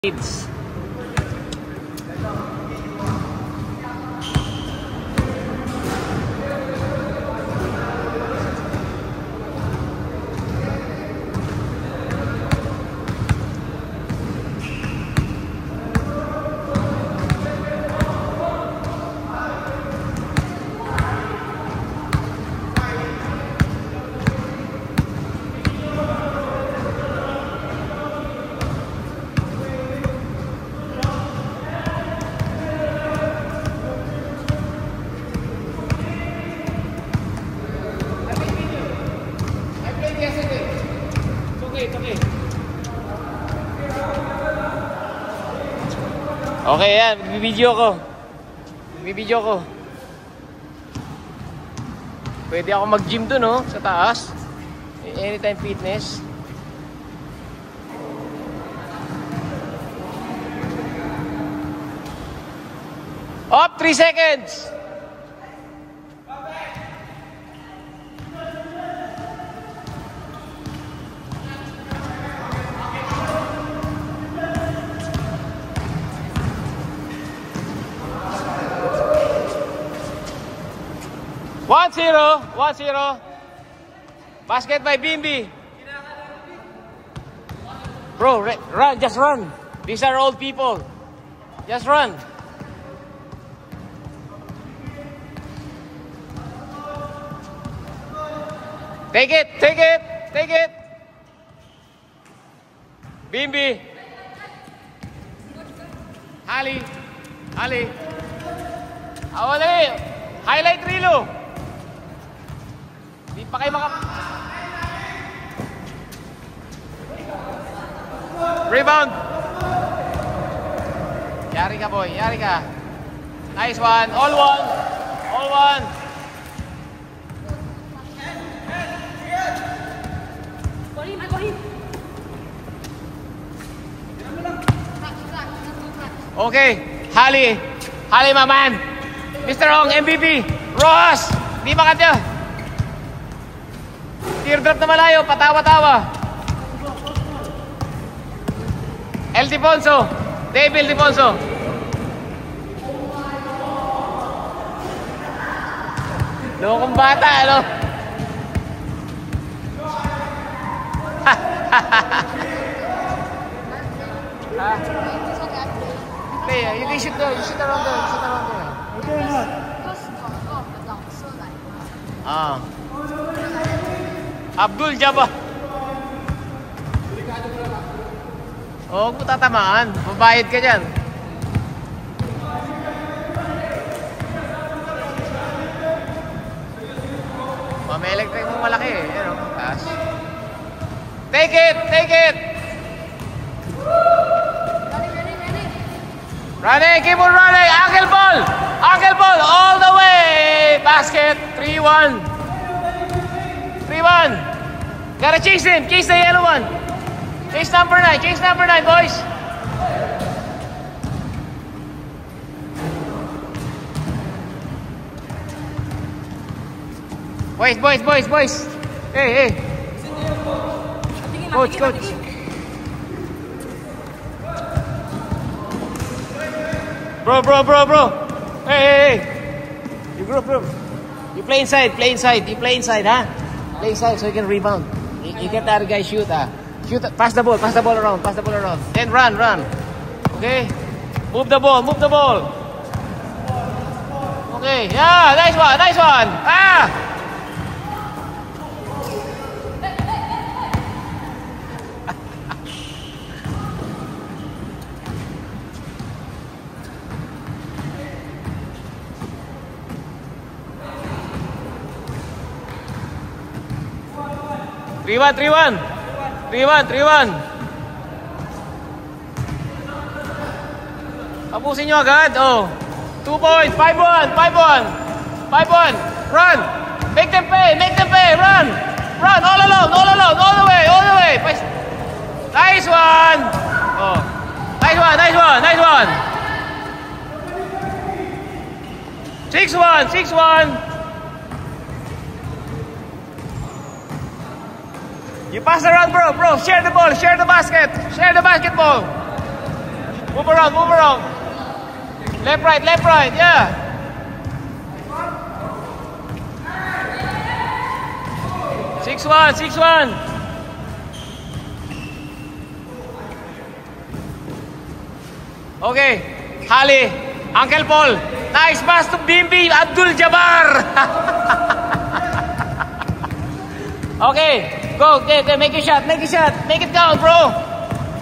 Kids. Okay, yan. Bibidyo ko. Pwede ako mag-gym dun, no? Sa taas. Anytime Fitness. Up, 3 seconds. One zero. Basket by Bimbi. Bro, run, just run. These are old people. Just run. Take it. Bimbi. Ali. Awali. Highlight relo. Di pa kayo Rebound. Yari ka, boy. Nice one. All one. Okay. Hali, my man. Mr. Ong, MVP. Rojas. Di ba kanya? Teardrop na malayo. Patawa-tawa. El Defonso. Devil Defonso. Lokong bata, ano? You shoot around there. Abdul Jabbar. Huwag mo tatamaan. Mabayad ka dyan. May electric mo malaki eh. Yan o. Taas. Take it. Running. Keep on running. Ankle ball. All the way. Basket. 3-1. Gotta chase him. Chase the yellow one. Chase number 9, boys. Boys. Hey. Coach. Bro. Hey. You group. You play inside, You play inside, huh? Play inside so you can rebound. You get that guy shoot, Shoot, pass the ball around. Then run. Okay? Move the ball. Okay, yeah, nice one. 3-1. Tapusin nyo agad. 2 points. 5-1. Run. Make them pay. Run. All alone. All the way. Nice one. Nice one. 6-1. You pass around, bro. Share the ball. Share the basketball. Move around, move around. Left, right, yeah. Six one. Okay, Hali, Uncle Paul. Nice pass to Bimbi Abdul Jabbar. Okay, go, make a shot, make it count, bro.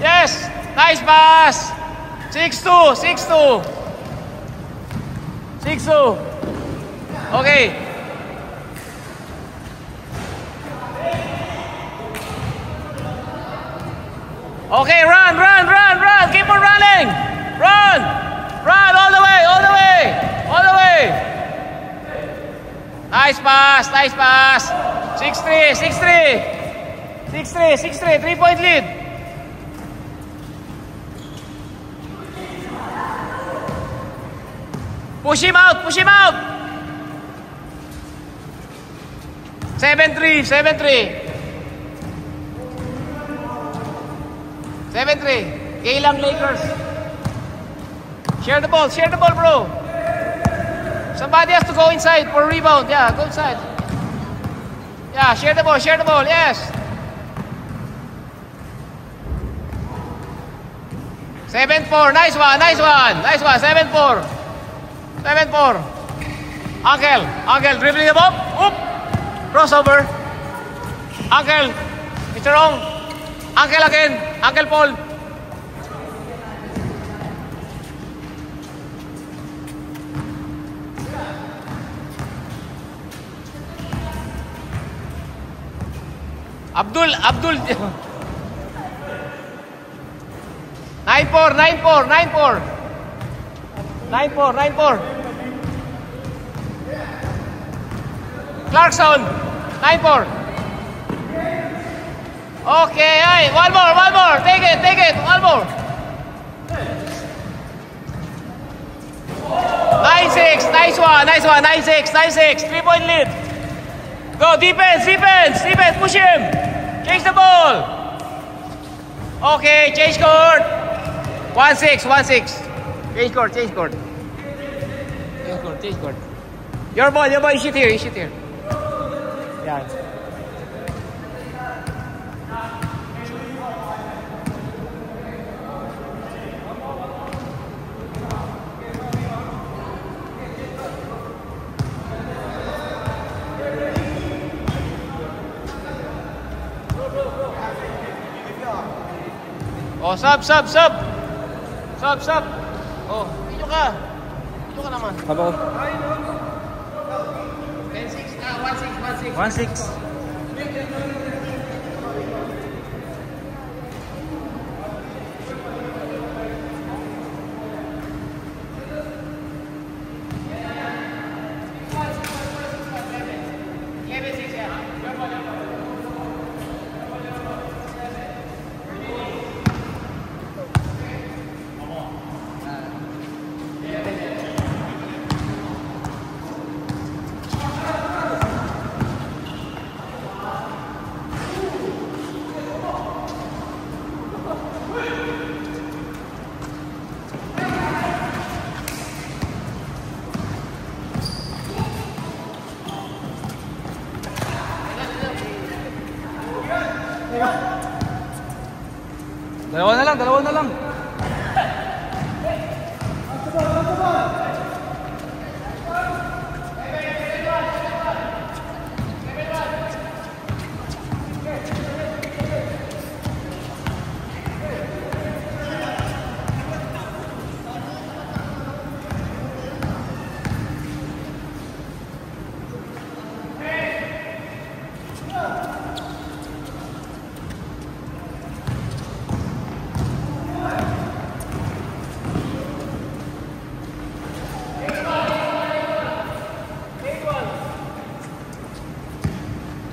Yes, nice pass. 6-2. Okay. Okay, run. Keep on running. Run all the way. Nice pass. 6-3. 3-point lead. Push him out. 7-3. 7-3. Kailang Lakers. Share the ball, bro. Somebody has to go inside for a rebound. Yeah, go inside. Yeah, share the ball, yes. 7-4, nice one. 7-4. Uncle, dribbling the ball. Oop. Crossover. Uncle, Mr. Ong. Uncle again. Uncle Paul. Abdul. 9-4. Clarkson. 9-4. Okay, hey, one more. Take it. One more. 9-6. Nice one. 9-6. 3-point lead. Go, defense. Push him. Change the ball. Okay, change court. 1-6. Change court. Your ball. You shoot here. Yeah. Oh, sub. Oh, dito ka naman. Hello. 10-6, 1-6. 1-6. Dalawa na lang.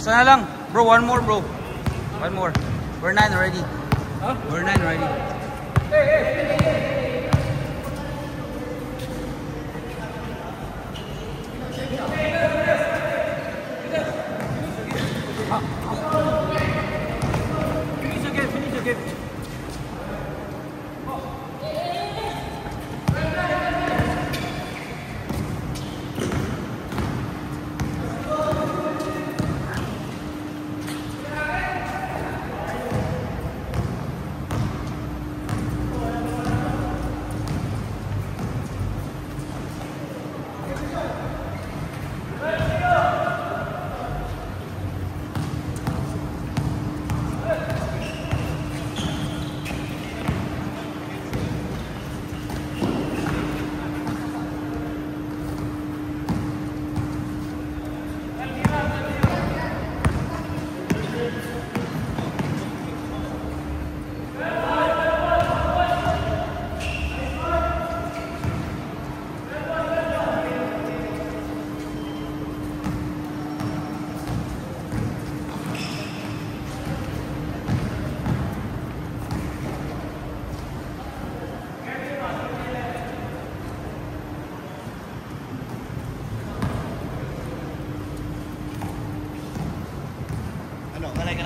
Isa na lang. Bro, one more. We're 9 already. Huh? We're 9 already. Hey. Finish again.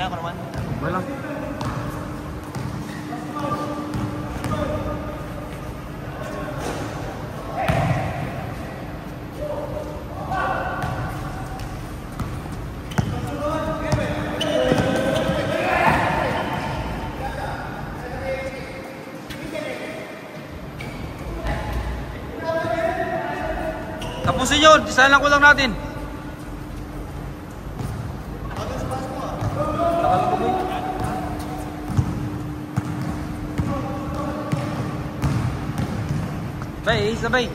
lang ako naman. Wala. Tapusin yun, design lang ko lang natin. Sabay, sabay.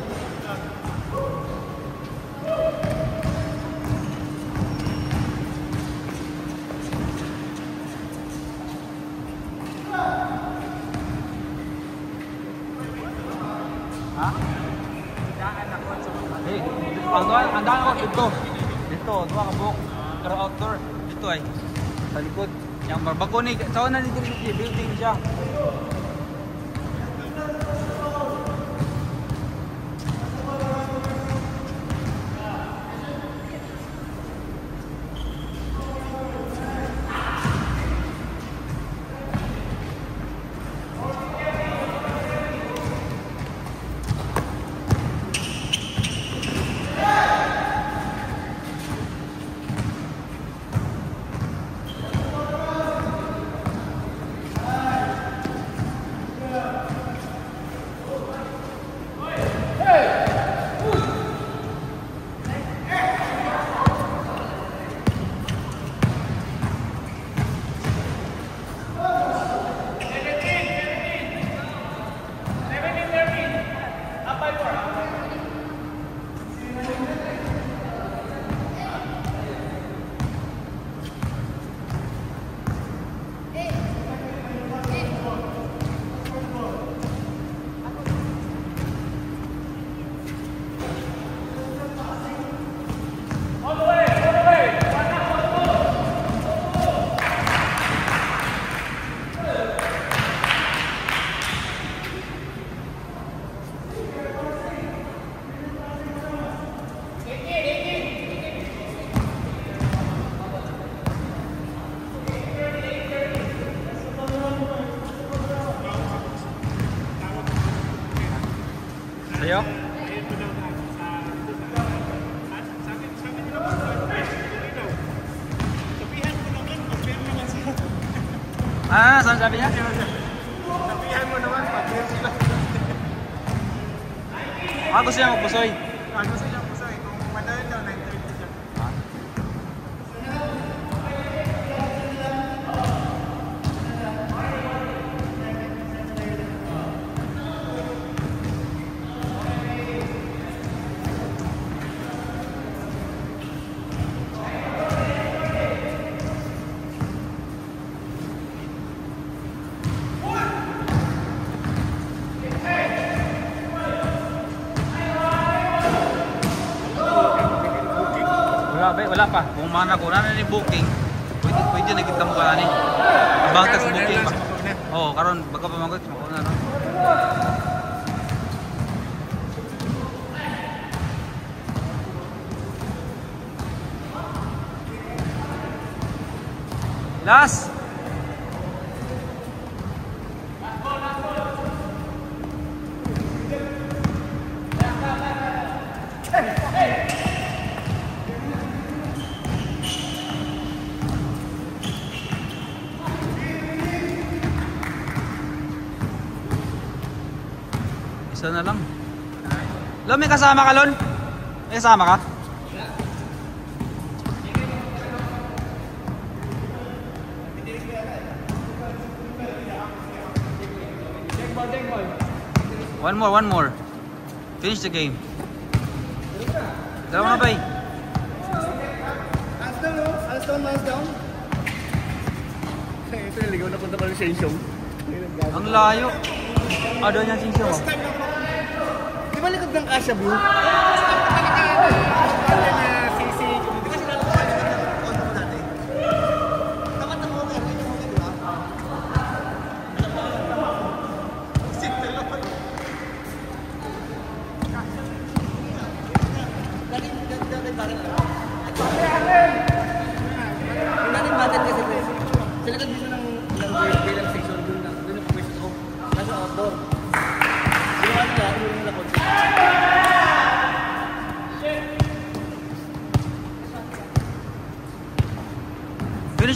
Ha? Hey, andahan ako dito. Dito, dua ka buhok. Pero outdoor. Dito ay. Sa likod. Yang barbako ni, saan na dito building siya. Sa'yo? Ah, saan sabi niya? Sabihan mo naman, pag-clear sila. Gusto niya magpusoy. Gusto niya puso eh. Kung madali daw, 9:30 siya. Wala pa. Kung mana ko na ni booking, pwede na kita mo ka ni. Abangta sa booking ba? Oo, karon baka pamangkot mo na no. Last. Isa na lang. Lon, may kasama ka, Lon? May kasama ka? One more. Finish the game. Dalawa na ba eh? Hands down. Ito yung ligaw na punta pa rin sa Sheng. Ang layo. Doon yan singsyo mo. Di ba likod ng Asia Blue? Natin kasi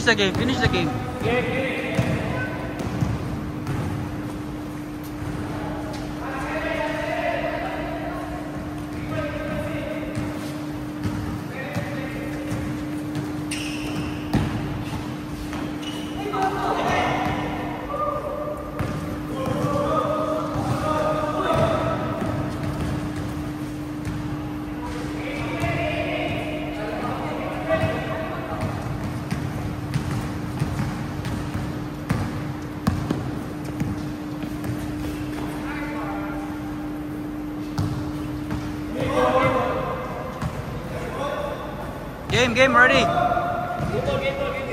Finish the game. Finish the game. Game, ready. Game ball, game ball, game ball.